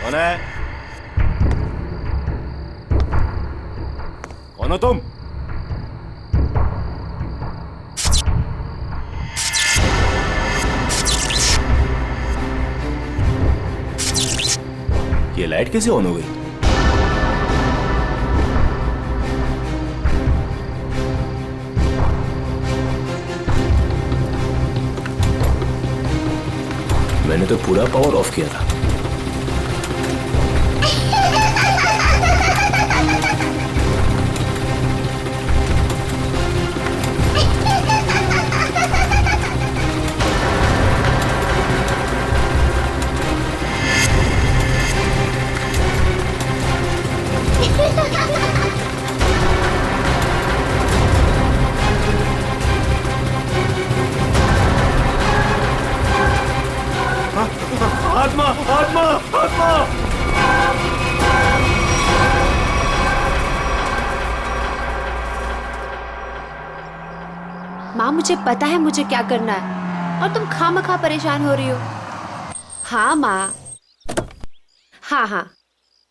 कौन है? कौन हो तुम? ये लाइट कैसे ऑन हो गई? मैंने तो पूरा पावर ऑफ किया था। आत्मा आत्मा आत्मा! माँ, मुझे पता है मुझे क्या करना है और तुम खामखा परेशान हो रही हो। हाँ माँ, हाँ,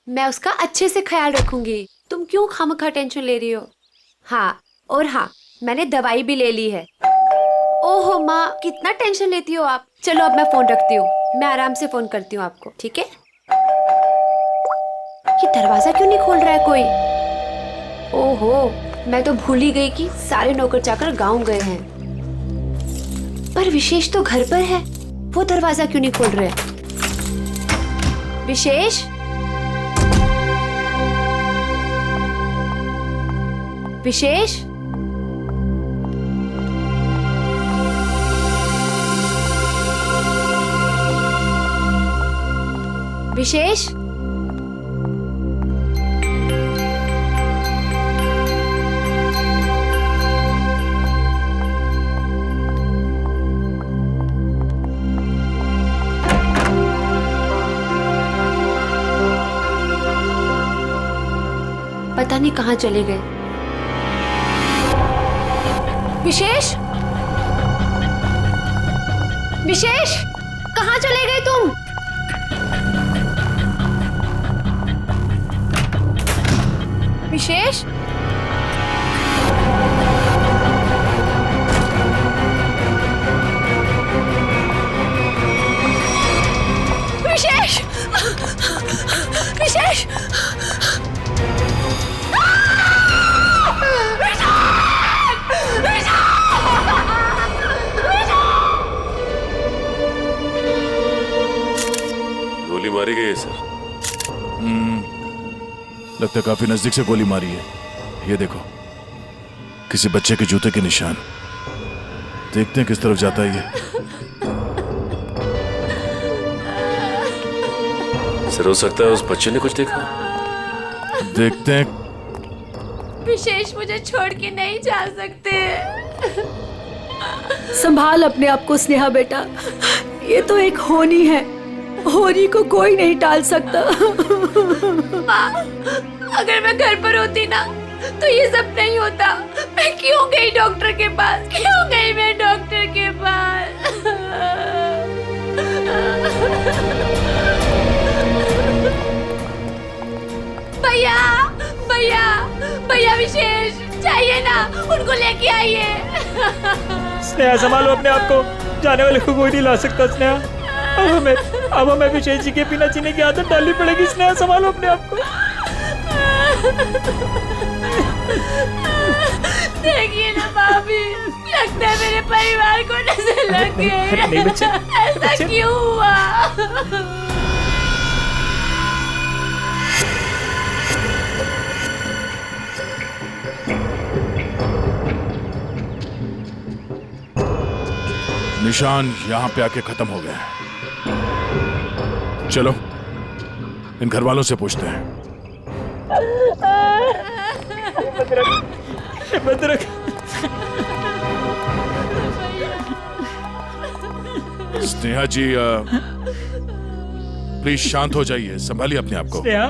मैं उसका अच्छे से ख्याल रखूंगी। तुम क्यों खामखा टेंशन ले रही हो? हाँ, और हाँ, मैंने दवाई भी ले ली है। ओहो माँ, कितना टेंशन लेती हो आप। चलो अब मैं फोन रखती हूँ, मैं आराम से फोन करती हूँ आपको, ठीक है? ये दरवाजा क्यों नहीं खोल रहा है कोई? ओहो, मैं तो भूल ही गई कि सारे नौकर चाकर गांव गए हैं। पर विशेष तो घर पर है, वो दरवाजा क्यों नहीं खोल रहे? विशेष, विशेष, विशेष, पता नहीं कहाँ चले गए। विशेष, विशेष, कहाँ चले गए तुम? विशेष, विशेष, विशेष, गोली मारी गई है सर। लगता है काफी नजदीक से गोली मारी है। ये देखो, किसी बच्चे के जूते के निशान। देखते हैं किस तरफ जाता है ये। सर, हो सकता है उस बच्चे ने कुछ देखा। देखते हैं। विशेष, मुझे छोड़ के नहीं जा सकते। संभाल अपने आप को स्नेहा बेटा, ये तो एक होनी है, होनी को कोई नहीं टाल सकता। माँ, अगर मैं घर पर होती ना तो ये सब नहीं होता। मैं क्यों गई डॉक्टर के पास? क्यों गई मैं डॉक्टर के पास? भैया, भैया, भैया, विशेष चाहिए ना, उनको लेके आइए। स्नेहा, संभालो अपने आप को, जाने वाले को कोई नहीं ला सकता। स्नेहा, अब हमें विशेष जी के बिना जीने की आदत डालनी पड़ेगी। स्नेहा, संभालो अपने आप को। देखिए ना भाभी, लगता है मेरे परिवार को नजर लग गई। नहीं बच्चे, ऐसा क्यों हुआ? निशान यहां पे आके खत्म हो गए हैं। चलो इन घर वालों से पूछते हैं। भद्रक, स्नेहा जी, प्लीज शांत हो जाइए, संभालिए अपने आप को। स्नेहा,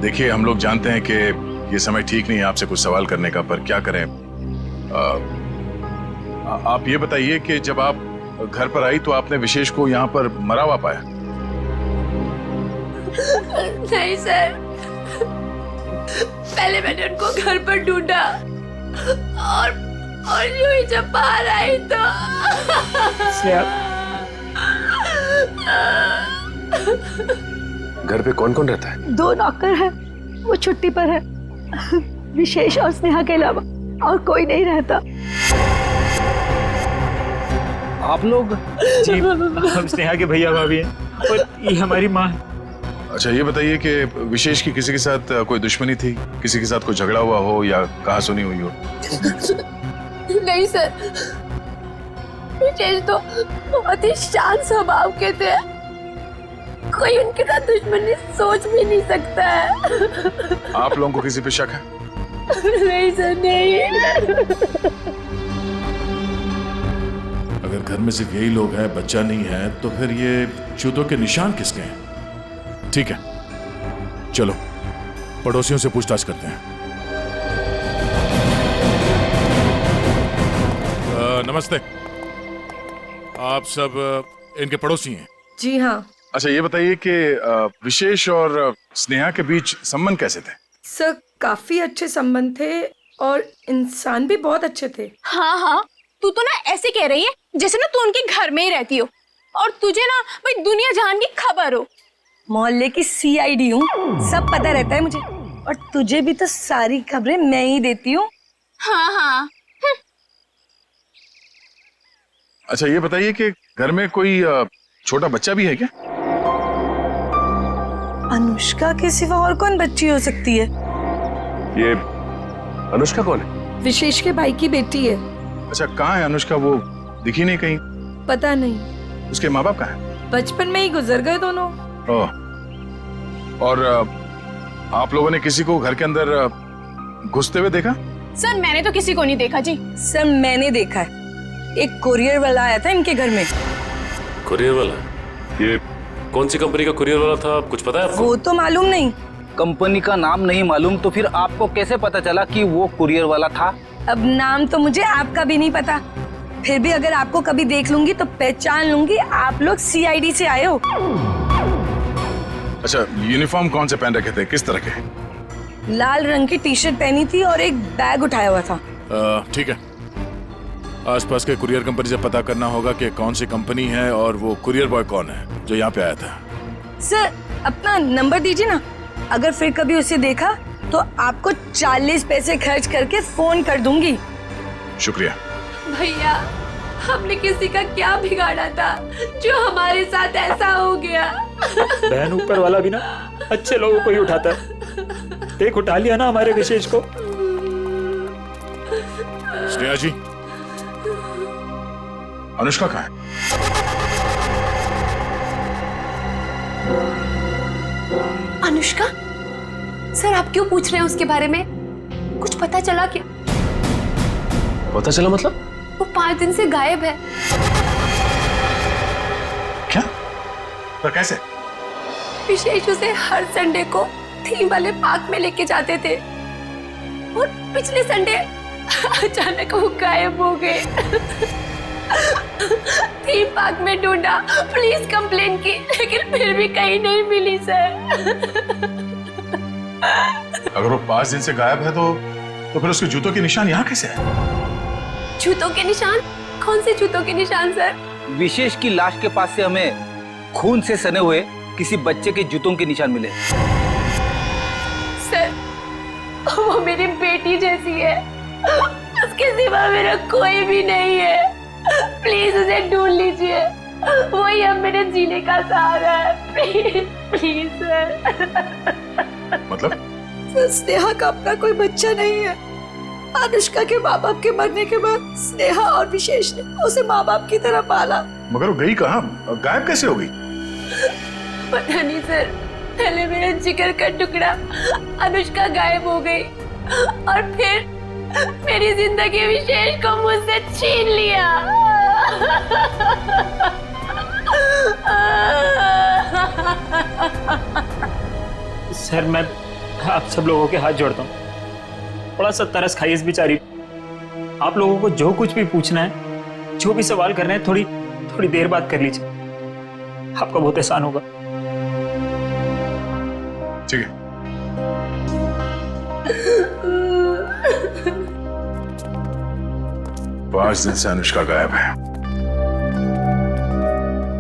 देखिए, हम लोग जानते हैं कि ये समय ठीक नहीं है आपसे कुछ सवाल करने का, पर क्या करें। आप ये बताइए कि जब आप घर पर आई तो आपने विशेष को यहाँ पर मरा हुआ पाया? नहीं सर, पहले मैंने उनको घर पर ढूंढा और यूं ही जब बाहर आई तो स्नेहा, घर पे कौन कौन रहता है? 2 नौकर है, वो छुट्टी पर है। विशेष और स्नेहा के अलावा और कोई नहीं रहता। आप लोग? जी, हम स्नेहा के भैया भाभी हैं और ये हमारी माँ है। अच्छा ये बताइए कि विशेष की किसी के साथ कोई दुश्मनी थी, किसी के साथ कोई झगड़ा हुआ हो या कहा सुनी हुई हो? नहीं सर, विशेष तो बहुत ही शांत स्वभाव के थे, कोई उनके साथ दुश्मनी सोच भी नहीं सकता है। आप लोगों को किसी पे शक है? नहीं सर, नहीं। अगर घर में सिर्फ यही लोग हैं, बच्चा नहीं है, तो फिर ये जूतों के निशान किसके हैं? ठीक है, चलो पड़ोसियों से पूछताछ करते हैं। नमस्ते, आप सब इनके पड़ोसी हैं? जी हाँ अच्छा ये बताइए कि विशेष और स्नेहा के बीच संबंध कैसे थे? सर, काफी अच्छे संबंध थे और इंसान भी बहुत अच्छे थे। हाँ हाँ, तू तो ना ऐसे कह रही है जैसे ना तू उनके घर में ही रहती हो और तुझे ना भाई दुनिया जहान की खबर हो। मोहल्ले की CID हूँ, सब पता रहता है मुझे, और तुझे भी तो सारी खबरें मैं ही देती हूँ। हाँ हाँ। अच्छा ये बताइए कि घर में कोई छोटा बच्चा भी है क्या? अनुष्का के सिवा और कौन बच्ची हो सकती है? ये अनुष्का कौन है? विशेष के भाई की बेटी है। अच्छा कहाँ है अनुष्का? वो दिखी नहीं कहीं। पता नहीं, उसके माँ बाप कहाँ हैं? बचपन में ही गुजर गए दोनों। ओह, और आप लोगों ने किसी को घर के अंदर घुसते हुए देखा? सर मैंने तो किसी को नहीं देखा जी। सर मैंने देखा है, एक कुरियर वाला आया था इनके घर में। कुरियर वाला? ये कौन सी कंपनी का कुरियर वाला था, कुछ पता है आपको? वो तो मालूम नहीं। कंपनी का नाम नहीं मालूम तो फिर आपको कैसे पता चला कि वो कुरियर वाला था? अब नाम तो मुझे आपका भी नहीं पता, फिर भी अगर आपको कभी देख लूंगी तो पहचान लूंगी आप लोग CID से आए हो। अच्छा यूनिफॉर्म कौन से पहन रखे थे, किस तरह के? लाल रंग की टी-शर्ट पहनी थी और एक बैग उठाया हुआ था। ठीक है, आसपास के कुरियर कंपनी से पता करना होगा कि कौन सी कंपनी है और वो कुरियर बॉय कौन है जो यहाँ पे आया था। सर अपना नंबर दीजिए ना, अगर फिर कभी उसे देखा तो आपको 40 पैसे खर्च करके फोन कर दूंगी। शुक्रिया। भैया, हमने किसी का क्या बिगाड़ा था जो हमारे साथ ऐसा हो गया? बहन ऊपर वाला भी ना अच्छे लोगों को ही उठाता है। देख उठा लिया ना हमारे विशेष को। स्नेहा जी, अनुष्का कहाँ है? अनुष्का? सर आप क्यों पूछ रहे हैं उसके बारे में? कुछ पता चला क्या? पता चला मतलब? वो 5 दिन से गायब है। क्या? पर कैसे? विशेष उसे हर संडे को थीम वाले पार्क में लेके जाते थे और पिछले संडे अचानक वो गायब हो गए। थीम पार्क में ढूंढा, पुलिस कंप्लेन की, लेकिन फिर भी कहीं नहीं मिली सर। अगर वो 5 दिन से गायब है तो फिर उसके जूतों के निशान यहाँ कैसे है? जूतों के निशान? कौन से जूतों के निशान सर? विशेष की लाश के पास से हमें खून से सने हुए किसी बच्चे के जूतों के निशान मिले। सर वो मेरी बेटी जैसी है, उसके सिवा मेरा कोई भी नहीं है। प्लीज उसे ढूंढ लीजिए, वही अब मेरे जीने का सहारा है। Please please sir. मतलब? सर स्नेहा का अपना कोई बच्चा नहीं है। अनुष्का के माँ बाप के मरने के बाद स्नेहा और विशेष ने उसे माँ बाप की तरह पाला। मगर वो गई कहाँ? गायब कैसे हो गई? पता नहीं सर, पहले मेरा जिगर का टुकड़ा अनुष्का गायब हो गई और फिर मेरी जिंदगी विशेष को मुझसे छीन लिया। सर मैं आप सब लोगों के हाथ जोड़ता हूँ, थोड़ा सा तरस खाइए इस बेचारी। आप लोगों को जो कुछ भी पूछना है, जो भी सवाल करना है, थोड़ी थोड़ी देर बात कर लीजिए, आपका बहुत एहसान होगा। ठीक है। पांच दिन से अनुष्का गायब है।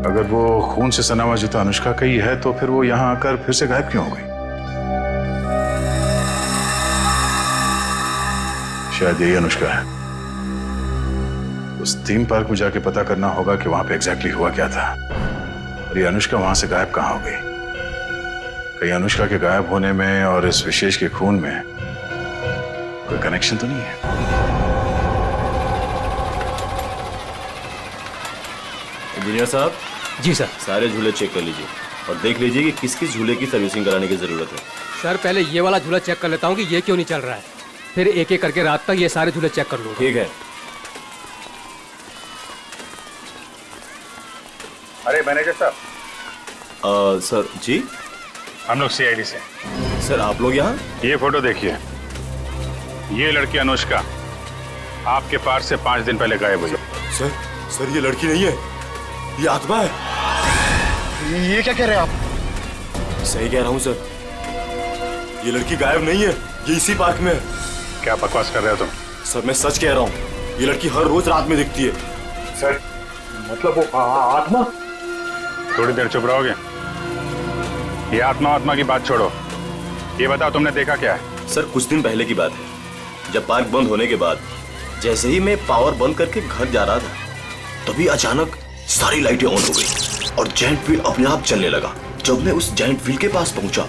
अगर वो खून से सना हुआ जूता अनुष्का का ही है तो फिर वो यहां आकर फिर से गायब क्यों हो गई? शायद यही अनुष्का है। उस थीम पार्क में जाके पता करना होगा कि वहां पे एग्जैक्टली हुआ क्या था और ये अनुष्का वहां से गायब कहां हो गई। कहीं अनुष्का के गायब होने में और इस विशेष के खून में कोई कनेक्शन तो नहीं है? इंजीनियर साहब। जी सर। सारे झूले चेक कर लीजिए और देख लीजिए कि किस किस झूले की सर्विसिंग कराने की जरूरत है। सर पहले ये वाला झूला चेक कर लेता हूँ कि ये क्यों नहीं चल रहा है, फिर एक एक करके रात तक ये सारे झूले चेक कर लूँगा। ठीक है। अरे मैनेजर साहब। सर जी। हम लोग सीआईडी से। सर आप लोग यहाँ? ये फोटो देखिए, ये लड़की अनुष्का आपके पार्क से 5 दिन पहले गायब हुई। सर ये लड़की नहीं है, ये आत्मा है। ये क्या कह रहे हैं आप? सही कह रहा हूँ सर, ये लड़की गायब नहीं है, ये इसी पार्क में है। क्या बकवास कर रहे हो तुम? सर मैं सच कह रहा हूँ, ये लड़की हर रोज रात में दिखती है। सर मतलब वो आत्मा? थोड़ी देर चुप रहोगे? ये आत्मा की बात छोड़ो, ये बताओ तुमने देखा क्या है? सर कुछ दिन पहले की बात है, जब पार्क बंद होने के बाद जैसे ही मैं पावर बंद करके घर जा रहा था, तभी अचानक सारी लाइटें ऑन हो गई और जायंट व्हील अपने आप चलने लगा। जब मैं उस जायंट व्हील के पास पहुंचा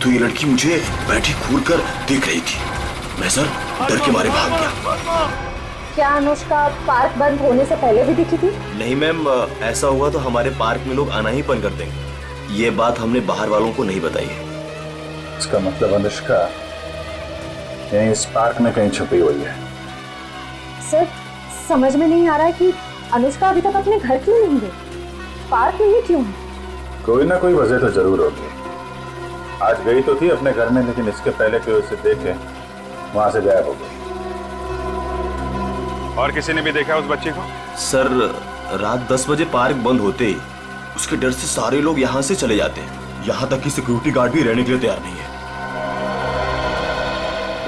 तो ये लड़की मुझे बैठी घूर कर देख रही थी। मैं सर डर के मारे भाग गया। क्या अनुष्का पार्क बंद होने से पहले भी दिखी थी? नहीं मैम, ऐसा हुआ तो हमारे पार्क में लोग आना ही बंद कर देंगे। ये बात हमने बाहर वालों को नहीं बताई है। इसका मतलब अनुष्का यहीं इस पार्क में कहीं छुपी हुई है। सर समझ में नहीं आ रहा है कि अनुष्का अभी तक अपने घर क्यों नहीं गई, पार्क में ही क्यों है? कोई ना कोई वजह तो जरूर होगी। आज गई तो थी अपने घर में, लेकिन इसके पहले कि उसे देखे वहां से गायब हो गई। और किसी ने भी देखा उस बच्ची को? सर रात 10 बजे पार्क बंद होते ही उसके डर से सारे लोग यहाँ से चले जाते हैं। यहाँ तक कि सिक्योरिटी गार्ड भी रहने के लिए तैयार नहीं है।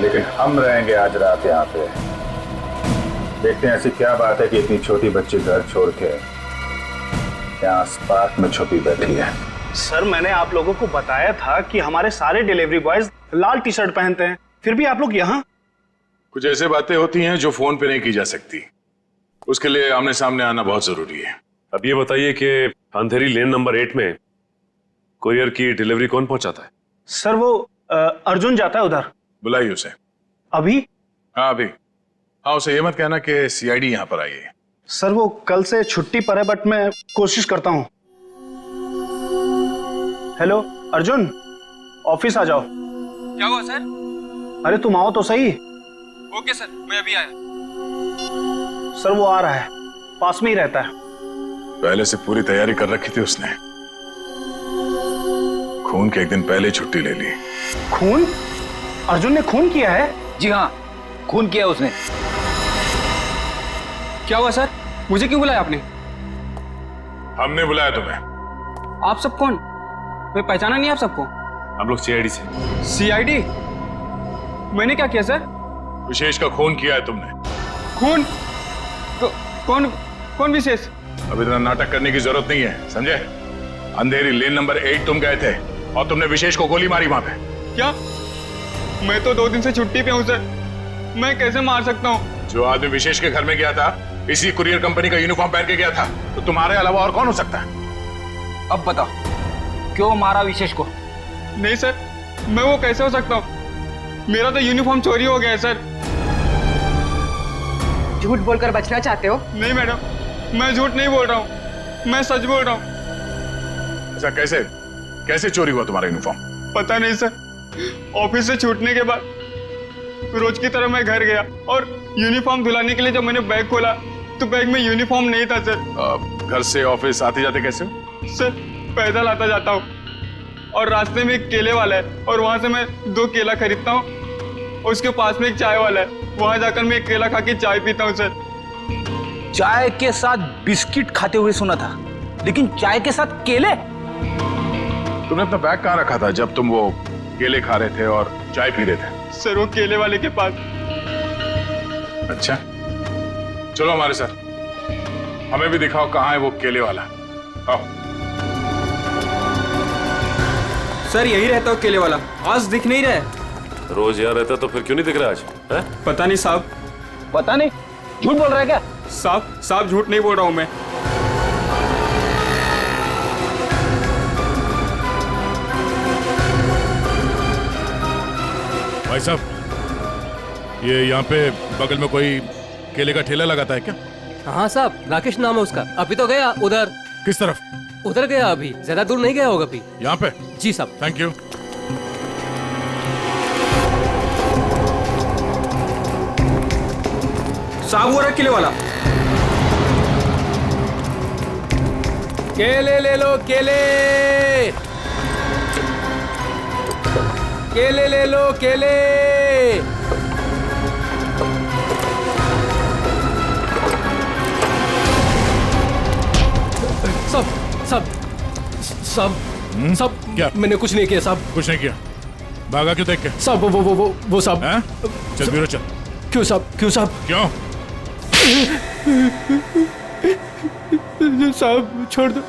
लेकिन हम रहेंगे आज रात यहाँ पे। देखते हैं ऐसी क्या बात है कि इतनी छोटी बच्ची घर छोड़ के यहाँ पार्क में छुपी बैठी है। सर मैंने आप लोगों को बताया था कि हमारे सारे डिलीवरी बॉयज लाल टी शर्ट पहनते हैं, फिर भी आप लोग यहाँ? कुछ ऐसे बातें होती हैं जो फोन पे नहीं की जा सकती, उसके लिए आमने सामने आना बहुत जरूरी है। अब ये बताइए कि अंधेरी लेन नंबर 8 में कुरियर की डिलीवरी कौन पहुंचाता है? सर वो अर्जुन जाता है उधर। बुलाइए उसे। अभी? हाँ अभी। हाँ उसे ये मत कहना कि सीआईडी यहाँ पर आई है। सर वो कल से छुट्टी पर है, बट मैं कोशिश करता हूँ। हेलो अर्जुन, ऑफिस आ जाओ। क्या हुआ सर? अरे तुम आओ तो सही। ओके सर, मैं अभी आया। सर वो आ रहा है, पास में ही रहता है। पहले से पूरी तैयारी कर रखी थी उसने। खून के एक दिन पहले छुट्टी ले ली। खून? अर्जुन ने खून किया है? जी हाँ, खून किया उसने। क्या हुआ सर? मुझे क्यों बुलाया आपने? हमने बुलाया तुम्हें। आप सब कौन? मैं पहचाना नहीं आप सबको। हम लोग सीआईडी से। सीआईडी? मैंने क्या किया सर? विशेष का खून किया है तुमने। खून? कौन विशेष? अब इतना नाटक करने की जरूरत नहीं है, समझे? अंधेरी लेन नंबर 8 तुम गए थे और तुमने विशेष को गोली मारी वहां पे। क्या? मैं तो 2 दिन से छुट्टी पे हूँ सर, मैं कैसे मार सकता हूँ? जो आदमी विशेष के घर में गया था, इसी कुरियर कंपनी का यूनिफॉर्म पहन के गया था, तो तुम्हारे अलावा और कौन हो सकता है? अब बताओ क्यों मारा विशेष को? नहीं सर, मैं वो कैसे हो सकता हूँ? मेरा तो यूनिफॉर्म चोरी हो गया है सर। झूठ बोलकर बचना चाहते हो? नहीं मैडम, मैं झूठ नहीं बोल रहा हूँ, मैं सच बोल रहा हूँ। ऐसा कैसे चोरी हुआ तुम्हारा यूनिफॉर्म? पता नहीं सर, ऑफिस से छूटने के बाद रोज की तरह मैं घर गया और यूनिफॉर्म धुलाने के लिए जब मैंने बैग खोला तो बैग में यूनिफॉर्म नहीं था सर। घर से ऑफिस आते जाते कैसे हो? सर पैदल आता जाता हूँ और रास्ते में एक केले वाला है और वहां से मैं 2 केला खरीदता हूँ। उसके पास में एक चाय वाला है, वहां जाकर मैं एक केला खा के चाय पीता हूँ सर। चाय के साथ बिस्किट खाते हुए सुना था, लेकिन चाय के साथ केले? तुमने अपना बैग कहाँ रखा था जब तुम वो केले खा रहे थे और चाय पी रहे थे? सर वो केले वाले के पास। अच्छा, चलो हमारे साथ, हमें भी दिखाओ कहाँ है वो केले वाला। आओ। सर यही रहता हो केले वाला, आज दिख नहीं रहा है। रोज यहाँ रहता तो फिर क्यों नहीं दिख रहा आज? है? पता नहीं साहब। पता नहीं, झूठ बोल रहा है क्या? साहब झूठ नहीं बोल रहा हूँ मैं। भाई साहब, ये यहाँ पे बगल में कोई केले का ठेला लगाता है क्या? हाँ साहब, राकेश नाम है उसका। अभी तो गया उधर। किस तरफ? उधर गया, अभी ज्यादा दूर नहीं गया होगा अभी। यहाँ पे? जी साहब। Thank you. साहब वो रहा केले वाला। केले ले लो, केले केले ले लो, केले। सब सब सब सब क्या? मैंने कुछ नहीं किया साहब। कुछ नहीं किया? भागा क्यों देख के? साहब वो साहब। चल बीरो चल। क्यों साहब? क्यों साहब? क्यों? साहब छोड़ दो।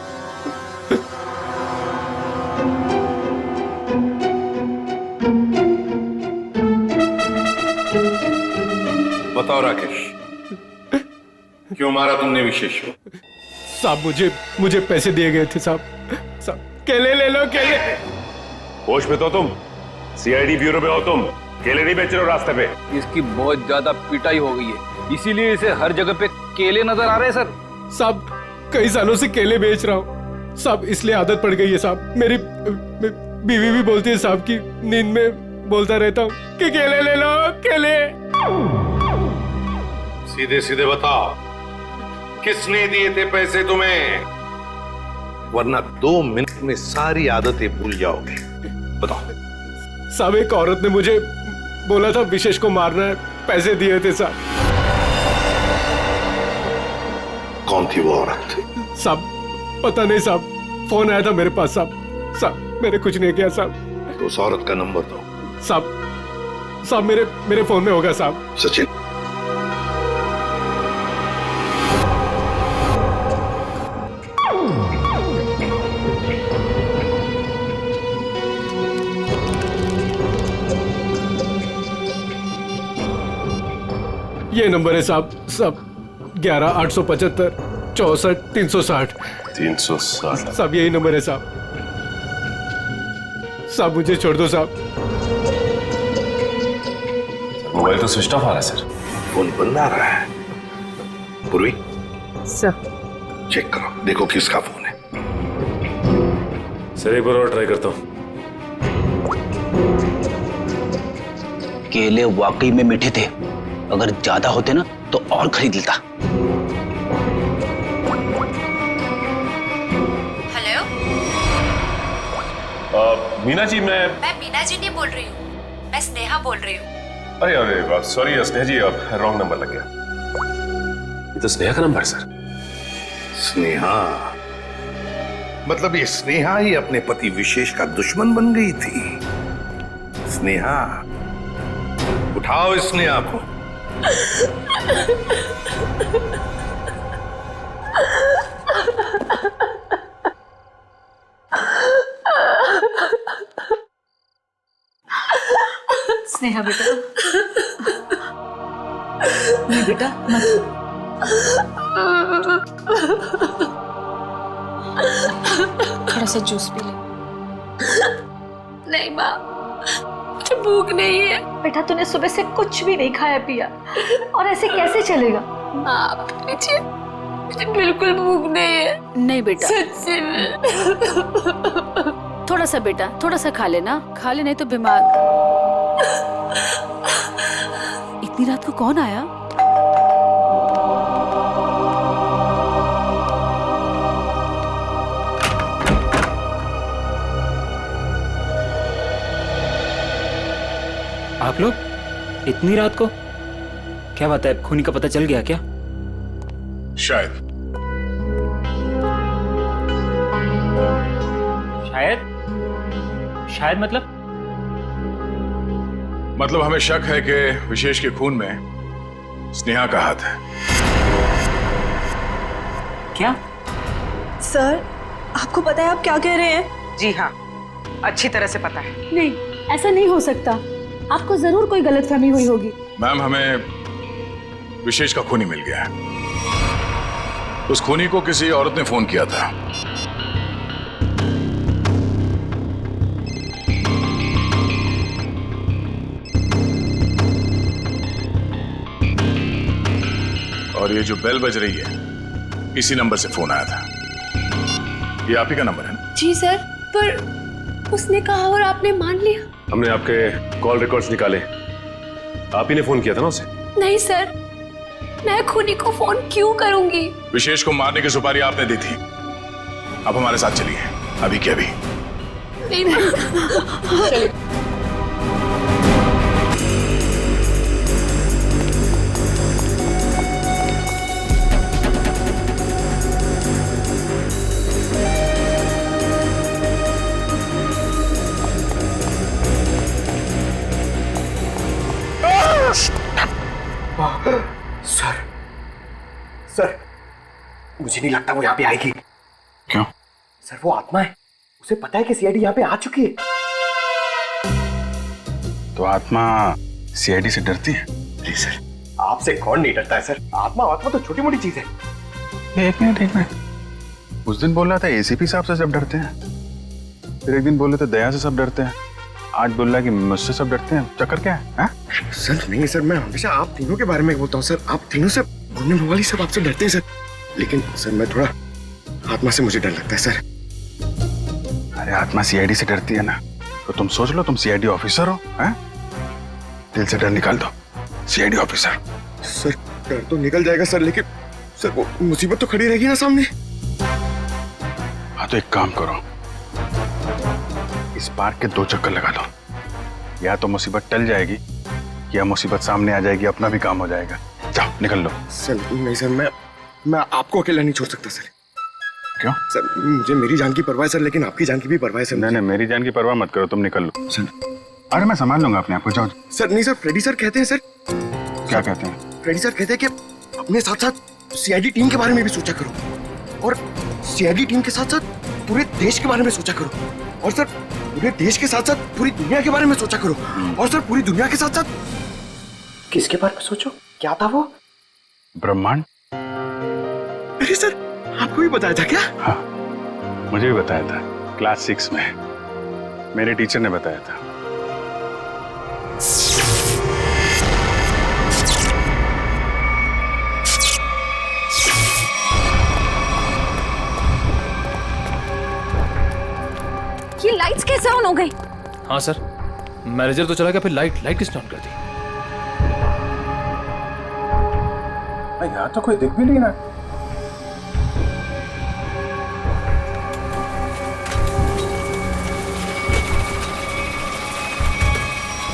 बताओ राकेश, क्यों मारा तुमने विशेष को? साहब मुझे पैसे दिए गए थे साहब। केले ले लो, केले। होश में तो तुम? सीआईडी ब्यूरो में हो तुम? केले नहीं बेच रहे हो रास्ते पे? इसकी बहुत ज्यादा पिटाई हो गई है, इसीलिए इसे हर जगह पे केले नजर आ रहे हैं सर। साहब कई सालों से केले बेच रहा हूँ साहब, इसलिए आदत पड़ गई है साहब। मेरी बीवी भी बोलती है साहब की नींद में बोलता रहता हूँ कि केले ले लो, केले। सीधे सीधे बताओ, किसने दिए थे पैसे तुम्हें? वरना 2 मिनट में सारी आदतें भूल जाओगे। बताओ। साहब एक औरत ने मुझे बोला था विशेष को मारना है, पैसे दिए थे साहब। कौन थी वो औरत? साहब पता नहीं साहब, फोन आया था मेरे पास साहब। मैंने कुछ नहीं किया साहब। तो उस औरत का नंबर दो। साहब मेरे फोन में होगा साहब। सचिन, ये नंबर है साहब 11-875 64 360 360। साहब यही नंबर है साहब। मुझे छोड़ दो साहब। मोबाइल तो स्विच ऑफ आ रहा है सर। फोन बंद आ रहा है। पूर्वी सर चेक करो, देखो किसका फोन है। सर एक बार और ट्राई करता हूँ। केले वाकई में मीठे थे, अगर ज्यादा होते ना तो और खरीद लेता। हेलो, मीना जी, मैं मीना जी नहीं बोल रही हूँ, मैं स्नेहा बोल रही हूँ। अरे सॉरी स्नेहा जी, अब रॉन्ग नंबर लग गया। ये तो स्नेहा का नंबर है सर। स्नेहा? मतलब ये स्नेहा ही अपने पति विशेष का दुश्मन बन गई थी। स्नेहा, उठाओ इस स्नेहा को। स्नेहा बेटा, नहीं बेटा मत। थोड़ा सा जूस पी ले। नहीं माँ, मुझे भूख नहीं है। बेटा तूने सुबह से कुछ भी नहीं खाया पिया, और ऐसे कैसे चलेगा? माँ मुझे बिल्कुल भूख नहीं है। नहीं बेटा, सच्ची में। थोड़ा सा बेटा, थोड़ा सा खा लेना, खा ले नहीं तो बीमार। इतनी रात को कौन आया? आप लोग इतनी रात को? क्या बात है, खूनी का पता चल गया क्या? शायद। शायद मतलब हमें शक है कि विशेष के खून में स्नेहा का हाथ है। क्या? सर, आपको पता है आप क्या कह रहे हैं? जी हाँ, अच्छी तरह से पता है। नहीं, ऐसा नहीं हो सकता। आपको जरूर कोई गलतफहमी हुई होगी। मैम, हमें विशेष का खूनी मिल गया है। उस खूनी को किसी औरत ने फोन किया था। और ये जो बेल बज रही है, इसी नंबर से फोन आया था। ये आप ही का नंबर है ना? जी सर, पर उसने कहा और आपने मान लिया। हमने आपके कॉल रिकॉर्ड्स निकाले, आप ही ने फोन किया था ना उसे? नहीं सर, मैं खूनी को फोन क्यों करूंगी? विशेष को मारने की सुपारी आपने दी थी। अब हमारे साथ चलिए, अभी के अभी। नहीं, चलिए। सर, मुझे नहीं लगता वो यहाँ पे आएगी। क्यों? सर, वो आत्मा है, उसे पता है कि सीआईडी यहाँ पे आ चुकी है। तो आत्मा सीआईडी से डरती है? नहीं सर, आपसे कौन नहीं डरता है सर? आत्मा तो छोटी मोटी चीज है। एक मिनट। उस दिन बोल रहा था एसीपी साहब से सब डरते हैं, फिर एक दिन बोल रहे थे दया से सब डरते हैं, आज बोल रहा है कि मुझसे सब डरते हैं। चक्कर क्या है? सर नहीं सर, मैं हमेशा आप तीनों के बारे में बोलता हूँ सर। आप तीनों से घूमने वाली सब आपसे डरते हैं सर। लेकिन सर, मैं थोड़ा आत्मा से मुझे डर लगता है सर। अरे आत्मा सीआईडी से डरती है ना, तो तुम सोच लो तुम सीआईडी ऑफिसर हो, हैं? दिल से डर निकाल दो, सीआईडी ऑफिसर। सर, डर तो निकल जाएगा सर, लेकिन सर वो मुसीबत तो खड़ी रहेगी ना सामने। हाँ, तो एक काम करो, इस पार्क के 2 चक्कर लगा दो। या तो मुसीबत टल जाएगी, या मुसीबत सामने आ जाएगी, अपना भी काम हो जाएगा। जाओ, निकल लो। सर नहीं सर, मैं आपको अकेला नहीं छोड़ सकता सर। क्यों? सर, मुझे मेरी जान की परवाह है सर, लेकिन आपकी जान की भी परवाह है सर। नहीं, मेरी जान की परवाह मत करो, तुम निकल लो। सर, अरे मैं संभाल लूंगा अपने आप को, जाओ। सर नहीं सर, फ्रेडी सर कहते हैं सर। क्या कहते हैं? फ्रेडी सर कहते हैं कि अपने साथ साथ सीआईडी टीम के बारे में भी सोचा करो, और सीआईडी टीम के साथ साथ पूरे देश के बारे में सोचा करो, और सर पूरे देश के साथ साथ पूरी दुनिया के बारे में सोचा करो, और सर पूरी दुनिया के साथ साथ किसके बारे में सोचो? क्या था वो? ब्रह्मांड। अरे सर, आपको भी बताया था क्या? हाँ, मुझे भी बताया था, क्लास 6 में मेरे टीचर ने बताया था। ये लाइट्स कैसे ऑन हो गई? हाँ सर, मैनेजर तो चला गया, फिर लाइट किसने ऑन कर दी? यहाँ तो कोई दिख भी नहीं रहा।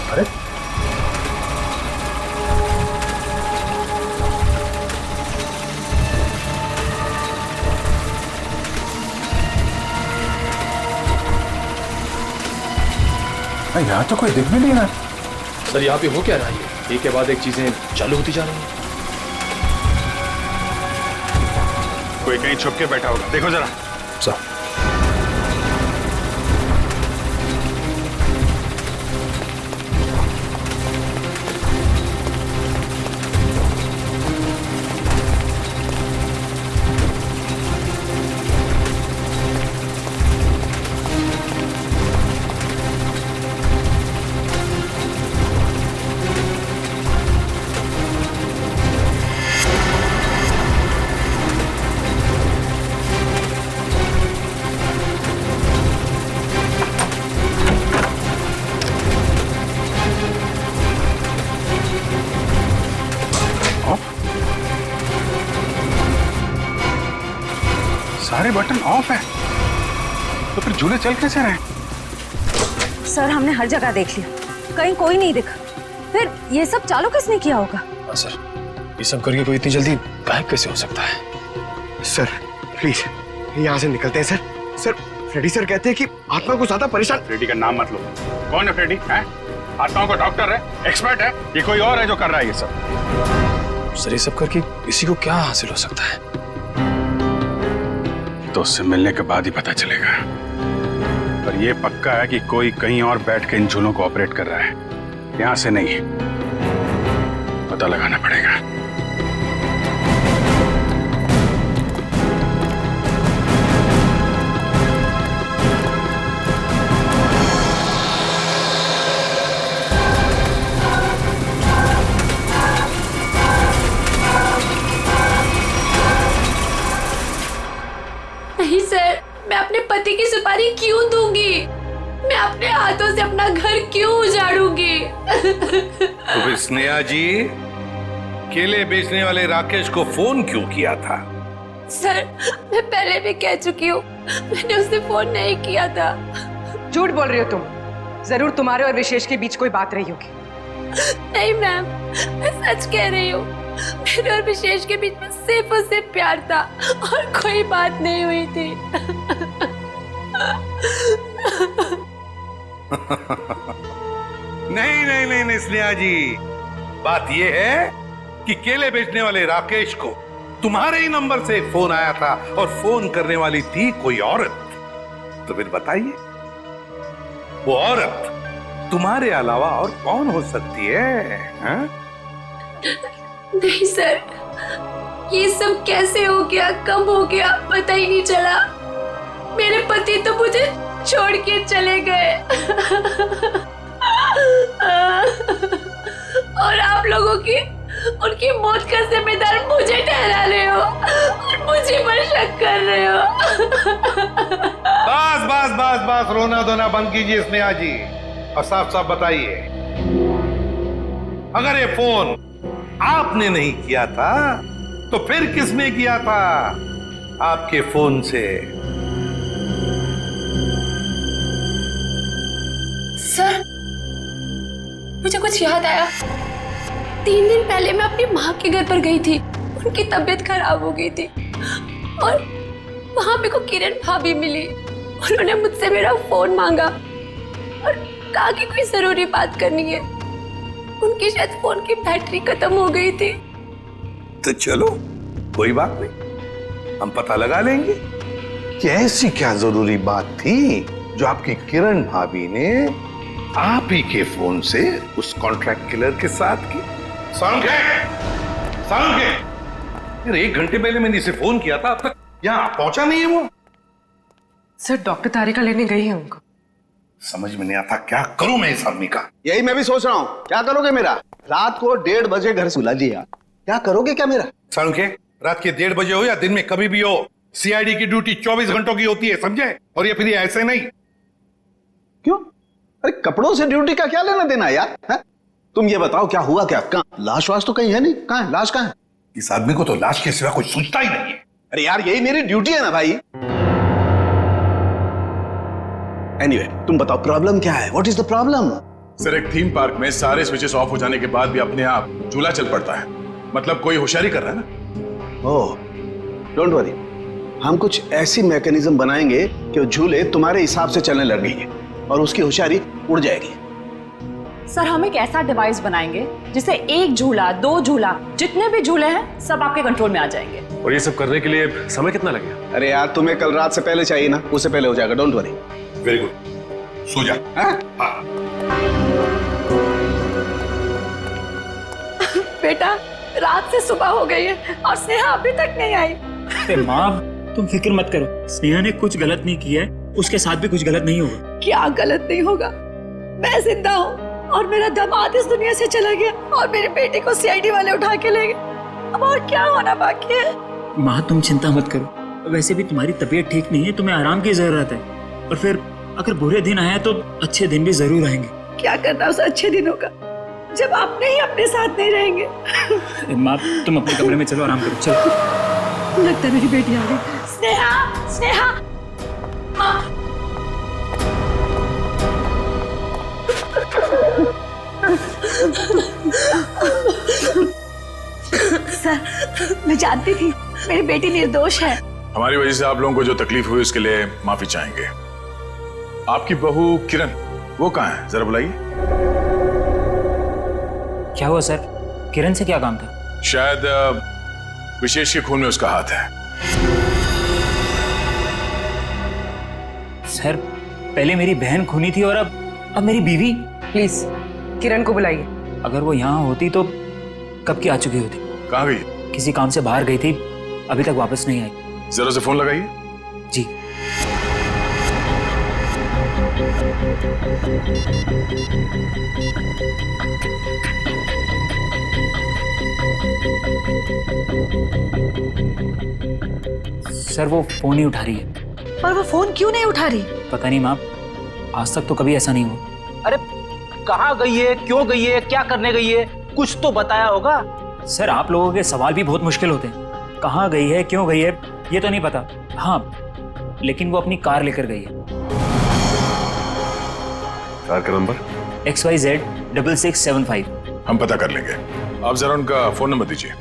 अरे यहाँ तो कोई दिख भी नहीं रहा। सर, यहाँ पे हो क्या रहा है? एक के बाद एक चीजें चालू होती जा रही हैं। कोई कहीं छुप के बैठा होगा, देखो जरा। सर, सारे बटन ऑफ है, तो फिर झूले चल कैसे रहे? सर, हमने हर जगह देख लिया, कहीं कोई नहीं दिखा। फिर ये सब चालू किसने किया होगा? सर, ये सब करके कोई इतनी जल्दी गायब कैसे हो सकता है? सर प्लीज यहाँ से निकलते हैं सर। सर फ्रेडी सर कहते हैं कि आत्मा को ज्यादा परेशान। फ्रेडी का नाम मत लो। कौन है फ्रेडी? है आत्माओं का डॉक्टर है, एक्सपर्ट है, ये कोई और है जो कर रहा है ये सब? सर ये सब करके किसी को क्या हासिल हो सकता है? तो उससे मिलने के बाद ही पता चलेगा। पर ये पक्का है कि कोई कहीं और बैठ के इन झूलों को ऑपरेट कर रहा है, यहां से नहीं। पता लगाना पड़ेगा। नहीं सर, मैं अपने पति की सुपारी क्यों दूंगी? मैं अपने हाथों से अपना घर क्यों उजाड़ूंगी? तो फिर स्नेहा जी केले बेचने वाले राकेश को फोन क्यों किया था? सर मैं पहले भी कह चुकी हूँ, मैंने उसे फोन नहीं किया था। झूठ बोल रही हो तुम। जरूर तुम्हारे और विशेष के बीच कोई बात रही होगी। नहीं मैम, मैं सच कह रही हूँ। मेरे और विशेष के बीच में सिर्फ और सिर्फ प्यार था और कोई बात नहीं हुई थी। नहीं नहीं नहीं नहीं स्नेहा जी, बात यह है कि केले बेचने वाले राकेश को तुम्हारे ही नंबर से एक फोन आया था और फोन करने वाली थी कोई औरत। तो फिर बताइए वो औरत तुम्हारे अलावा और कौन हो सकती है? हा? नहीं सर, ये सब कैसे हो गया, कब हो गया, पता ही नहीं चला। मेरे पति तो मुझे छोड़ के चले गए और आप लोगों की उनकी मौत का जिम्मेदार मुझे ठहरा रहे हो और मुझे पर शक कर रहे हो। बस बस बस बस, रोना धोना बंद कीजिए स्नेहा जी और साफ साफ बताइए, अगर ये फोन आपने नहीं किया था तो फिर किसने किया था आपके फोन से? सर मुझे कुछ याद आया। 3 दिन पहले मैं अपनी माँ के घर पर गई थी, उनकी तबीयत खराब हो गई थी और वहां मेरे को किरण भाभी मिली। उन्होंने मुझसे मेरा फोन मांगा और कहा कि कोई जरूरी बात करनी है। उनकी शायद फोन की बैटरी खत्म हो गई थी। तो चलो कोई बात नहीं, हम पता लगा लेंगे कि ऐसी क्या जरूरी बात थी जो आपकी किरण भाभी ने आप ही के फोन से उस कॉन्ट्रैक्ट किलर के साथ की। साउंड है? यार 1 घंटे पहले मैंने इसे फोन किया था, अब तक यहाँ पहुंचा नहीं है वो। सर डॉक्टर तारिका लेने गई है उनको। समझ में नहीं आता क्या करूं मैं इस आदमी का। यही मैं भी सोच रहा हूँ, क्या करोगे मेरा? रात को 1:30 बजे घर से बुला दिया, क्या करोगे क्या मेरा? साउंड के रात के 1:30 बजे हो या दिन में कभी भी हो, सीआईडी की ड्यूटी 24 घंटों की होती है, समझे? और ये फिर ऐसे नहीं। क्यों? अरे कपड़ों से ड्यूटी का क्या लेना देना यार? है? तुम ये बताओ क्या हुआ क्या? कहाँ लाश वाश तो कहीं है नहीं, कहाँ है लाश? कहाँ है? इस आदमी को तो लाश के सिवा कुछ सूझता ही नहीं है। अरे यार यही मेरी ड्यूटी है ना भाई। एनीवे, तुम बताओ प्रॉब्लम क्या है? What is the problem? Sir एक थीम पार्क में सारे स्विचेस ऑफ हो जाने के बाद भी अपने आप झूला चल पड़ता है, मतलब कोई होशियारी कर रहा है ना। ओह डोंट वरी, हम कुछ ऐसी मैकेनिज्म बनाएंगे कि वो झूले तुम्हारे हिसाब से चलने लगेंगे और उसकी होशियारी उड़ जाएगी। सर हम एक ऐसा डिवाइस बनाएंगे जिससे 1 झूला 2 झूला जितने भी झूले हैं सब आपके कंट्रोल में आ जाएंगे। और ये सब करने के लिए समय कितना लगेगा? अरे यार तुम्हें कल रात से पहले चाहिए ना, उससे पहले हो जाएगा, डोंट वरी। वेरी गुड, सो जा। बेटा रात से सुबह हो गई है और स्नेहा अभी तक नहीं आई। अरे माँ तुम फिक्र मत करो, स्नेहा ने कुछ गलत नहीं किया है, उसके साथ भी कुछ गलत नहीं होगा। क्या गलत नहीं होगा? मैं जिंदा हूँ और मेरा दामाद इस दुनिया से चला गया और मेरे बेटे को सीआईडी वाले उठा के ले गए। अब और क्या होना बाकी है? माँ तुम चिंता मत करो, वैसे भी तुम्हारी तबीयत ठीक नहीं है, तुम्हें आराम की जरूरत है। और फिर अगर बुरे दिन आए तो अच्छे दिन भी जरूर आएंगे। क्या करना उस अच्छे दिनों का जब आपने ही अपने साथ नहीं रहेंगे। माँ तुम अपने कमरे में चलो, आराम करो, चलो। लगता है मेरी बेटी आ गई। स्नेहा, स्नेहा, माँ। सर मैं जानती थी मेरी बेटी निर्दोष है। हमारी वजह से आप लोगों को जो तकलीफ हुई उसके लिए माफी चाहेंगे। आपकी बहू किरण वो कहाँ है, जरा बुलाइए। क्या हुआ सर? किरण से क्या काम था? शायद विशेष के खून में उसका हाथ है। सर पहले मेरी बहन खूनी थी और अब मेरी बीवी। प्लीज किरण को बुलाइए। अगर वो यहाँ होती तो कब की आ चुकी होती। कहाँ गई? किसी काम से बाहर गई थी, अभी तक वापस नहीं आई। जरा से फोन लगाइए। जी। सर वो फोन नहीं उठा रही है। पर वो फोन क्यों नहीं उठा रही? पता नहीं माँ, आज तक तो कभी ऐसा नहीं हुआ। अरे कहाँ गई है, क्यों गई है, क्या करने गई है, कुछ तो बताया होगा। सर आप लोगों के सवाल भी बहुत मुश्किल होते हैं। कहाँ गई है, क्यों गई है, ये तो नहीं पता। हाँ लेकिन वो अपनी कार लेकर गई है। कार का नंबर XYZ 6675। हम पता कर लेंगे। आप जरा उनका फोन नंबर दीजिए।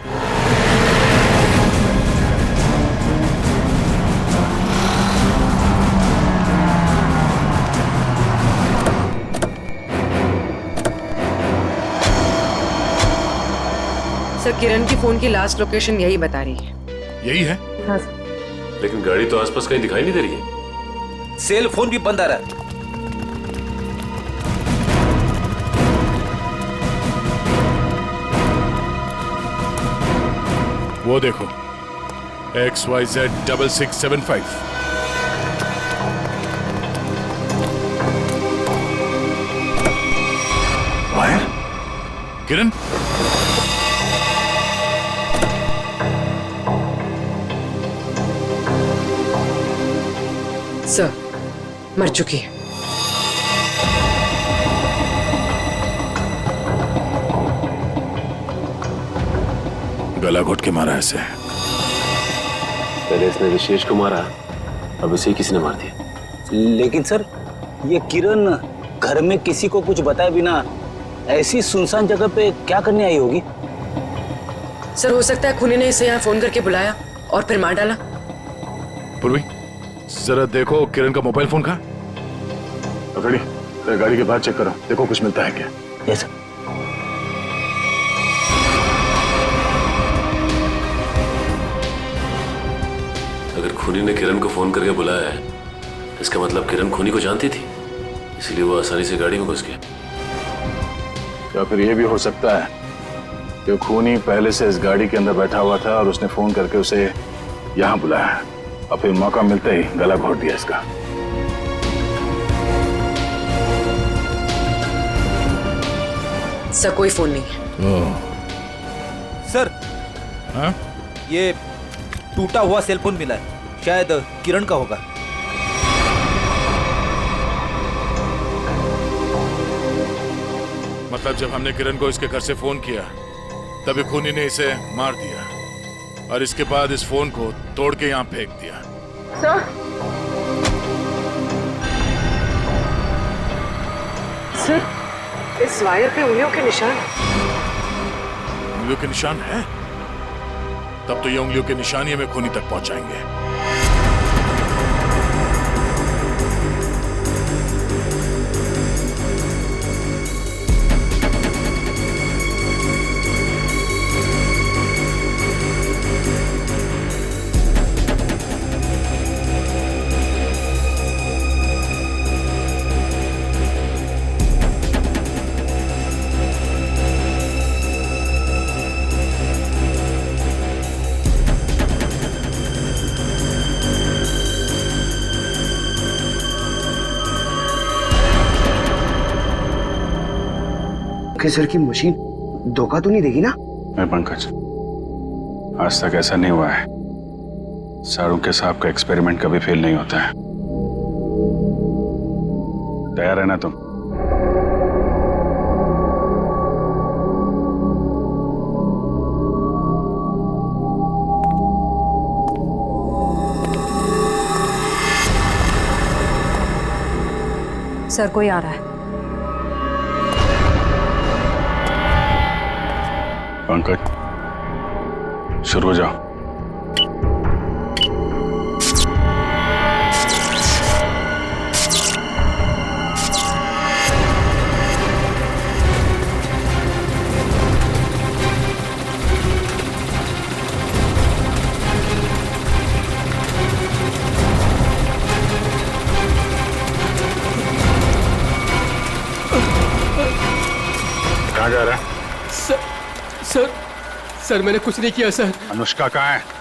सर किरण की फोन की लास्ट लोकेशन यही बता रही है। यही है? हाँ सर। लेकिन गाड़ी तो आसपास कहीं दिखाई नहीं दे रही है। सेल फोन भी बंद आ रहा है। वो देखो XYZ 6675। वायर? किरण? सर मर चुकी है। गला घोट के मारा ऐसे। पहले इसने विशेष को मारा, अब इसे किसी ने मार दिया। लेकिन सर ये किरण घर में किसी को कुछ बताए बिना ऐसी सुनसान जगह पे क्या करने आई होगी? सर हो सकता है खूनी ने इसे यहाँ फोन करके बुलाया और फिर मार डाला। पूर्वी जरा देखो किरण का मोबाइल फोन कहाँ? अकड़ी तेरे गाड़ी के बाहर चेक करो, देखो कुछ मिलता है क्या। Yes sir. अगर खूनी ने किरण को फोन करके बुलाया है, इसका मतलब किरण खूनी को जानती थी, इसलिए वो आसानी से गाड़ी में घुस गया। या फिर ये भी हो सकता है कि खूनी पहले से इस गाड़ी के अंदर बैठा हुआ था और उसने फोन करके उसे यहाँ बुलाया और फिर मौका मिलते ही गला घोट दिया इसका। सर कोई फोन नहीं है। सर हाँ? ये टूटा हुआ सेलफोन मिला है, शायद किरण का होगा। मतलब जब हमने किरण को इसके घर से फोन किया तभी खूनी ने इसे मार दिया और इसके बाद इस फोन को तोड़ के यहाँ फेंक दिया। सर इस वायर पे उंगलियों के निशान। उंगलियों के निशान है? तब तो ये उंगलियों के निशान ही हमें खूनी तक पहुंचाएंगे। सर की मशीन धोखा तो नहीं देगी ना? नहीं पंकज, आज तक ऐसा नहीं हुआ है। सारू के साहब का एक्सपेरिमेंट कभी फेल नहीं होता है। तैयार है ना तुम? सर कोई आ रहा है। पंकज शुरू हो जाओ। कहाँ जा रहा है? सर मैंने कुछ नहीं किया सर। अनुष्का कहाँ है?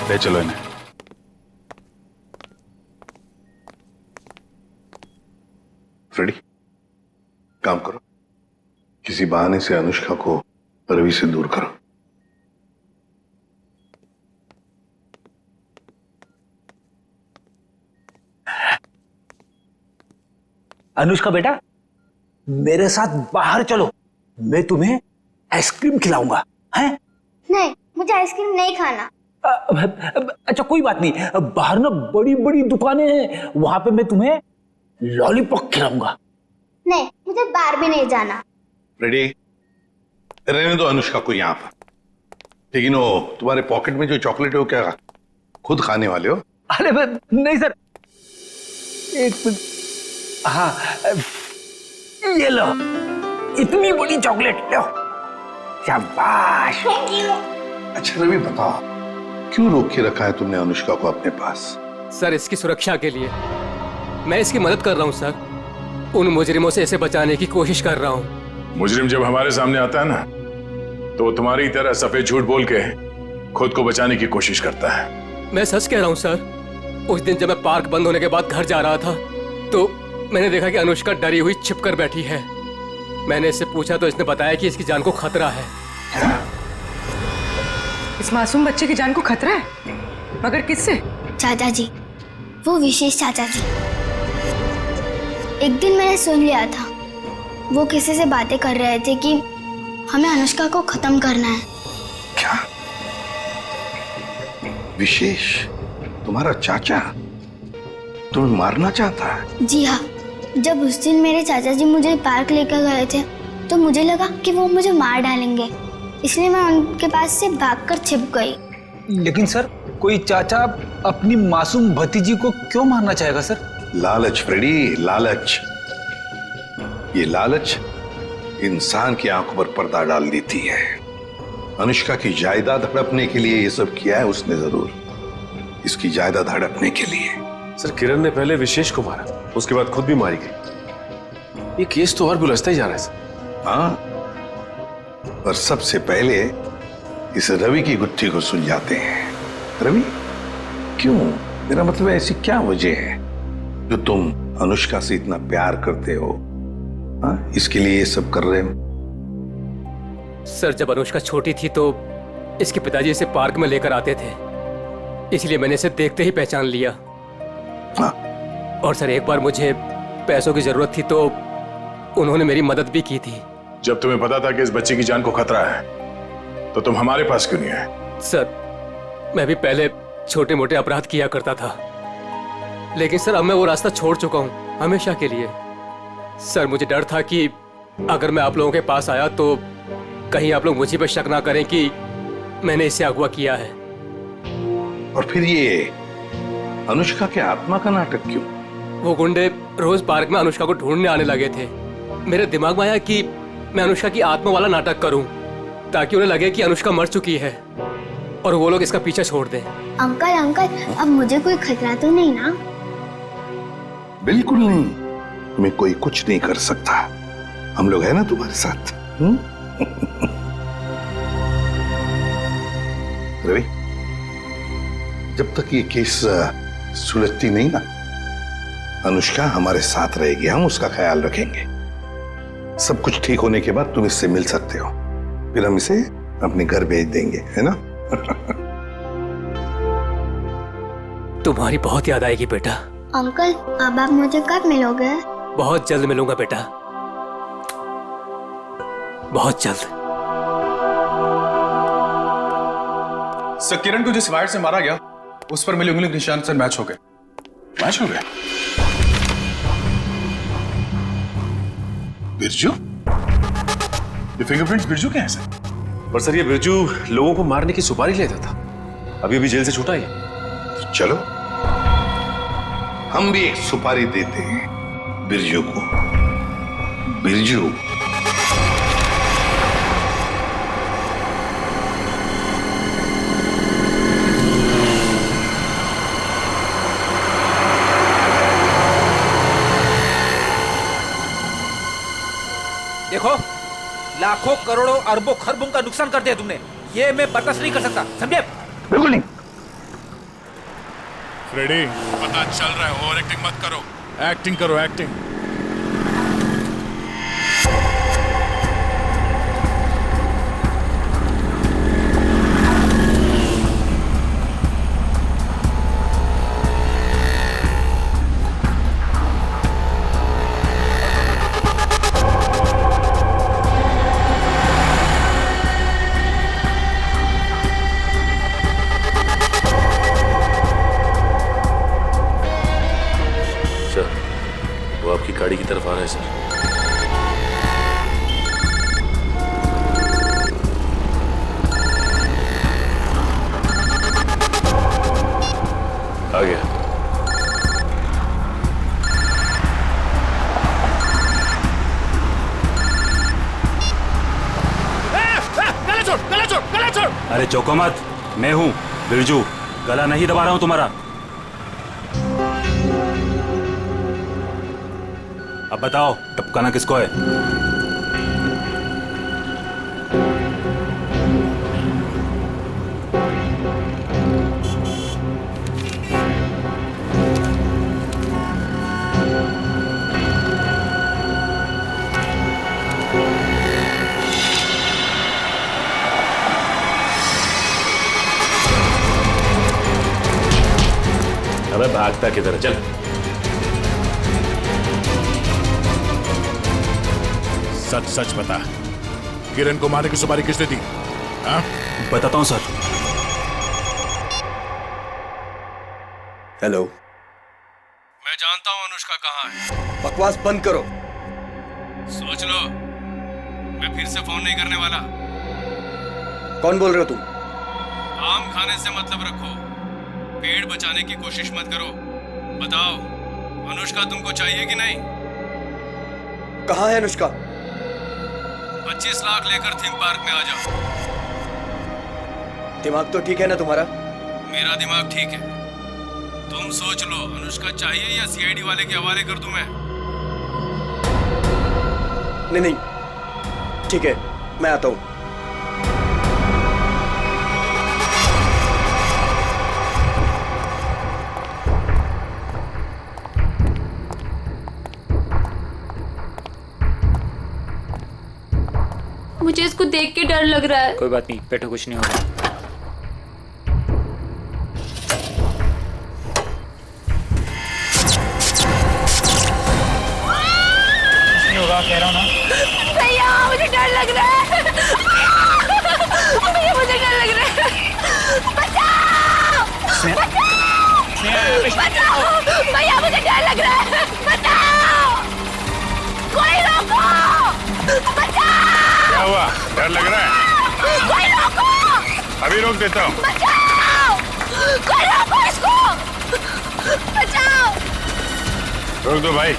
ले चलो इन्हें। फ्रेडी, काम करो, किसी बहाने से अनुष्का को रवि से दूर करो। अनुष्का बेटा, मेरे साथ बाहर चलो, मैं तुम्हें आइसक्रीम खिलाऊंगा। हैं? नहीं, मुझे आइसक्रीम नहीं खाना। अच्छा कोई बात नहीं, बाहर ना बड़ी बड़ी दुकानें हैं, वहां पे मैं तुम्हें लॉलीपॉप खिलाऊंगा। नहीं, मुझे बाहर भी नहीं जाना। रेडी, रहने दो अनुष्का को यहाँ पर। लेकिन वो तुम्हारे पॉकेट में जो चॉकलेट है वो क्या खुद खाने वाले हो? अरे नहीं सर, एक मिनट। हाँ, ये लो, इतनी बड़ी चॉकलेट लो। शाबाश। अच्छा रवि बताओ, क्यों रोक के रखा है तुमने अनुष्का को अपने पास? सर इसकी सुरक्षा के लिए। मैं इसकी मदद कर रहा हूँ सर, उन मुजरिमों से इसे बचाने की कोशिश कर रहा हूँ। मुजरिम जब हमारे सामने आता है ना, तो वो तुम्हारी तरह सफेद झूठ बोल के खुद को बचाने की कोशिश करता है। मैं सच कह रहा हूँ सर। उस दिन जब मैं पार्क बंद होने के बाद घर जा रहा था, तो मैंने देखा कि अनुष्का डरी हुई छिपकर बैठी है। मैंने इससे पूछा तो इसने बताया कि इसकी जान को खतरा है। इस मासूम बच्चे की जान को खतरा है? मगर किससे? चाचा जी, वो विशेष चाचा जी। एक दिन मैंने सुन लिया था, वो किसी से बातें कर रहे थे कि हमें अनुष्का को खत्म करना है। क्या? विशेष तुम्हारा चाचा तुम्हें मारना चाहता है? जी हाँ, जब उस दिन मेरे चाचा जी मुझे पार्क लेकर गए थे, तो मुझे लगा कि वो मुझे मार डालेंगे, इसलिए मैं उनके पास से भागकर छिप गई। लेकिन सर, कोई चाचा अपनी मासूम भतीजी को क्यों मारना चाहेगा सर? लालच फ्रेडी, लालच। ये लालच इंसान की आंखों पर पर्दा डाल देती है। अनुष्का की जायदाद हड़पने के लिए ये सब किया है उसने जरूर, इसकी जायदाद हड़पने के लिए। सर किरण ने पहले विशेष को मारा, उसके बाद खुद भी मारी गई। ये केस तो और भी उलझता ही जा रहा है सर। हाँ, और सबसे पहले इस रवि की गुत्थी को सुलझाते हैं। रवि, क्यों? मेरा मतलब है ऐसी क्या वजह है जो तुम अनुष्का से इतना प्यार करते हो? हाँ, इसके लिए ये सब कर रहे हो? सर जब अनुष्का छोटी थी तो इसके पिताजी इसे पार्क में लेकर आते थे, इसलिए मैंने इसे देखते ही पहचान लिया। हाँ। और सर एक बार मुझे पैसों की जरूरत थी तो उन्होंने मेरी मदद भी की थी। जब तुम्हें पता था कि इस बच्चे की जान को खतरा है, तो तुम हमारे पास क्यों नहीं आए? सर मैं भी पहले छोटे मोटे अपराध किया करता था, लेकिन सर अब मैं वो रास्ता छोड़ चुका हूँ हमेशा के लिए। सर मुझे डर था कि अगर मैं आप लोगों के पास आया तो कहीं आप लोग मुझे पर शक ना करें कि मैंने इसे अगवा किया है। और फिर ये अनुष्का के आत्मा का नाटक क्यों? वो गुंडे रोज पार्क में अनुष्का को ढूंढने आने लगे थे। मेरे दिमाग में आया कि मैं अनुष्का की आत्मा वाला नाटक करूं, ताकि उन्हें लगे कि अनुष्का मर चुकी है और वो लोग इसका पीछा छोड़ दें। अंकल अंकल, अब मुझे कोई खतरा तो नहीं ना? बिल्कुल नहीं, तुम्हें कोई कुछ नहीं कर सकता। हम लोग हैं ना तुम्हारे साथ। रवि, जब तक ये केस सुलझती नहीं ना, अनुष्का हमारे साथ रहेगी, हम उसका ख्याल रखेंगे। सब कुछ ठीक होने के बाद तुम इससे मिल सकते हो, फिर हम इसे अपने घर भेज देंगे, है ना? तुम्हारी बहुत याद आएगी बेटा। अंकल, अब आप मुझे कब मिलोगे? बहुत जल्द मिलूंगा बेटा, बहुत जल्द। सर किरण को जिस वायर से मारा गया उस पर मिले उंगली निशान सर मैच हो गए। मैच हो गए? बिरजू? ये फिंगरप्रिंट्स बिरजू के हैं सर? पर सर ये बिरजू लोगों को मारने की सुपारी लेता था, अभी अभी जेल से छूटा है। चलो हम भी एक सुपारी देते हैं बिरजू को। बिरजू, देखो, लाखों करोड़ों अरबों खरबों का नुकसान कर दिया तुमने। ये मैं बर्दाश्त नहीं कर सकता, समझे? बिल्कुल नहीं। फ्रेडी, पता चल रहा है, ओवर एक्टिंग मत करो। एक्टिंग करो, एक्टिंग। वो आपकी गाड़ी की तरफ आ रहा है सर। आ गया। गला छोड़। अरे चौको मत, मैं हूँ बिरजू, गला नहीं दबा रहा हूँ तुम्हारा। अब बताओ टपकाना किसको है? अबे भागता किधर, चल। सच सच बता, किरण को मारने की सुपारी किसने दी? हाँ? बताता हूँ सर। हेलो, मैं जानता हूँ अनुष्का कहाँ है। बकवास बंद करो। सोच लो, मैं फिर से फोन नहीं करने वाला। कौन बोल रहे हो तुम? आम खाने से मतलब रखो, पेड़ बचाने की कोशिश मत करो। बताओ, अनुष्का तुमको चाहिए कि नहीं? कहाँ है अनुष्का? 25 लाख लेकर थीम पार्क में आ जाओ। दिमाग तो ठीक है ना तुम्हारा? मेरा दिमाग ठीक है। तुम सोच लो, अनुष्का चाहिए या सीआईडी वाले के हवाले कर दूं मैं? नहीं, ठीक है, मैं आता हूं। मुझे इसको देख के डर लग रहा है। कोई बात नहीं, बैठो, कुछ नहीं होगा। कुछ नहीं होगा, कह रहा हूँ ना। भैया मुझे डर लग रहा है। भैया मुझे डर लग रहा है। बचाओ! बचाओ! भैया मुझे डर लग रहा है। बचाओ! कोई रोको! बचाओ! क्या हुआ? डर लग रहा है? कोई रोको! अभी रोक देता हूँ। बचाओ! कोई रोको इसको! बचाओ! रोक दो भाई।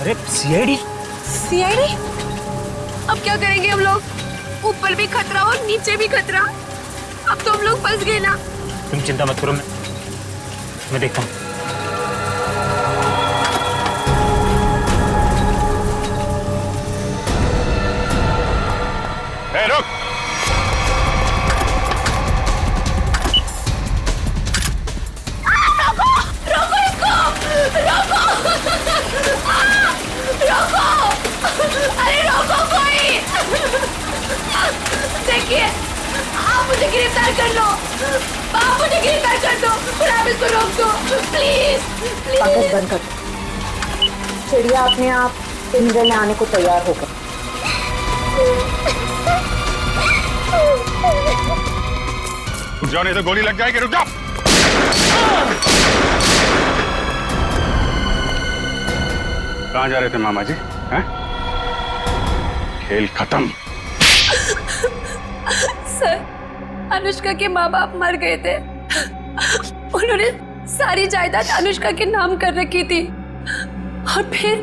अरे सीआईडी? सीआईडी? अब क्या करेंगे हम लोग? ऊपर भी खतरा और नीचे भी खतरा। अब तो हम लोग फंस गए ना। तुम चिंता मत करो, मैं देखता हूँ। रुक! रोको! रोको इसको! रोको! रोको! अरे रोको कोई! देखिए, आप मुझे गिरफ्तार कर लो। आप मुझे गिरफ्तार कर दो और आप इसको रोक दो, प्लीज पागल बंद कर। चिड़िया अपने आप पिंजरे में आने को तैयार होगा। रुक जाओ, नहीं तो गोली लग जाएगी। रुक जाओ। कहाँ जा रहे थे मामा जी? हैं? खेल खत्म। सर, अनुष्का के माँ बाप मर गए थे। उन्होंने सारी जायदाद अनुष्का के नाम कर रखी थी और फिर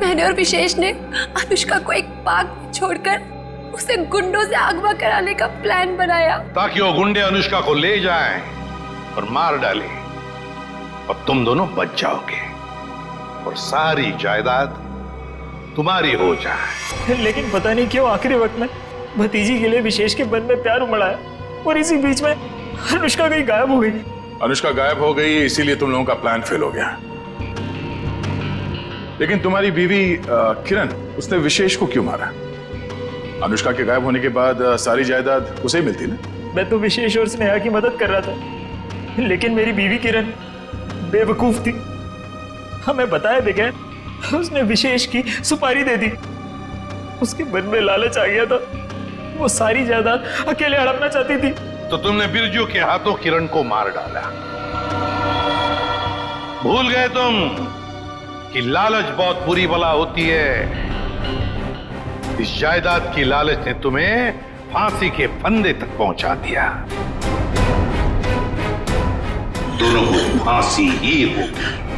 मैंने और विशेष ने अनुष्का को एक पार्क में छोड़कर उसे गुंडों से अगवा कराने का प्लान बनाया ताकि वो गुंडे अनुष्का को ले जाएं और मार डालें और तुम दोनों बच जाओगे और सारी जायदाद तुम्हारी हो जाए। लेकिन पता नहीं क्यों आखिरी वक्त में भतीजी के लिए विशेष के मन में प्यार उमड़ा है और इसी बीच में अनुष्का कहीं गायब हो गई। अनुष्का गायब हो गई इसीलिए तुम लोगों का प्लान फेल हो गया। लेकिन तुम्हारी बीवी किरण, उसने विशेष को क्यों मारा? अनुष्का के गायब होने के बाद सारी जायदाद उसे ही मिलती ना। मैं तो विशेष और स्नेहा की मदद कर रहा था, लेकिन मेरी बीवी किरण बेवकूफ थी। हमें बताए बगैर उसने विशेष की सुपारी दे दी। उसके मन में लालच आ गया था, वो सारी जायदाद अकेले हड़पना चाहती थी। तो तुमने बिरजू के हाथों किरण को मार डाला। भूल गए तुम कि लालच बहुत बुरी बला होती है। इस जायदाद की लालच ने तुम्हें फांसी के फंदे तक पहुंचा दिया। दोनों को फांसी ही होगी।